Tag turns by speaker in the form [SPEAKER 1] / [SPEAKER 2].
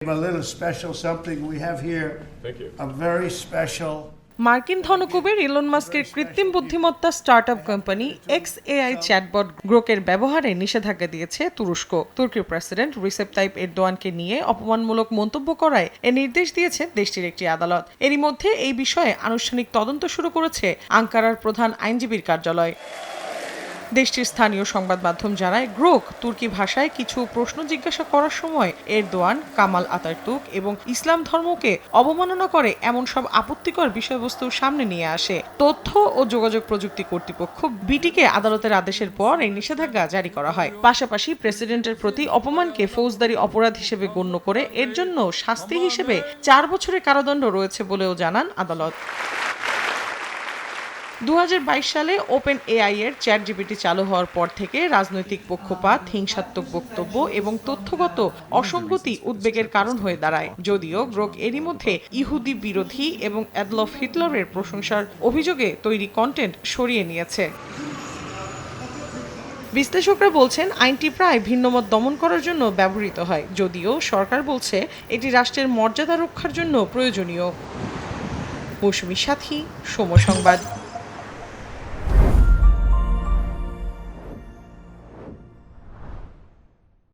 [SPEAKER 1] A little special something we have here.
[SPEAKER 2] Thank you.
[SPEAKER 1] A very special.
[SPEAKER 3] মার্কিন ধনকুবের Elon মাস্কের কৃত্রিম বুদ্ধিমত্তা startup company XAI chatbot গ্রোকের ব্যবহারে নিষেধাজ্ঞা দিয়েছে তুরস্ক। তুর্কির প্রেসিডেন্ট রিসেপ তাইপ এরদোয়ানকে নিয়ে অপমানমূলক মন্তব্য করায় এ নির্দেশ দিয়েছে দেশটির একটি আদালত। এরই মধ্যে এই বিষয়ে আনুষ্ঠানিক তদন্ত শুরু করেছে আঙ্কারার প্রধান আইনজীবীর কার্যালয়। দেশটির স্থানীয় সংবাদ মাধ্যম জানায়, গ্রোক তুর্কি ভাষায় কিছু প্রশ্ন জিজ্ঞাসা করার সময় এরদোয়ান, কামাল আতাতুর্ক এবং ইসলাম ধর্মকে অবমাননা করে এমন সব আপত্তিকর বিষয়বস্তু সামনে নিয়ে আসে। তথ্য ও যোগাযোগ প্রযুক্তি কর্তৃপক্ষ বিটিকে আদালতের আদেশের পর এই নিষেধাজ্ঞা জারি করা হয়। পাশাপাশি প্রেসিডেন্টের প্রতি অপমানকে ফৌজদারি অপরাধ হিসেবে গণ্য করে এর জন্য শাস্তি হিসেবে 4 বছরের কারাদণ্ড রয়েছে বলেও জানান আদালত। 2022 সালে ওপেন এআই এর চ্যাট জিপিটি চালু হওয়ার পর থেকে রাজনৈতিক পক্ষপাত, হিংসাত্মক বক্তব্য এবং তথ্যগত অসঙ্গতি উদ্বেগের কারণ হয়ে দাঁড়ায়। যদিও গ্রোক এরই মধ্যে ইহুদি বিরোধী এবং অ্যাডলফ হিটলারের প্রশংসার অভিযোগে তৈরি কন্টেন্ট সরিয়ে নিয়েছে। বিশ্লেষকরা বলছেন, আইনটি প্রায় ভিন্নমত দমন করার জন্য ব্যবহৃত হয়, যদিও সরকার বলছে এটি রাষ্ট্রের মর্যাদা রক্ষার জন্য প্রয়োজনীয়। মৌসুমী সাথী, সময় সংবাদ।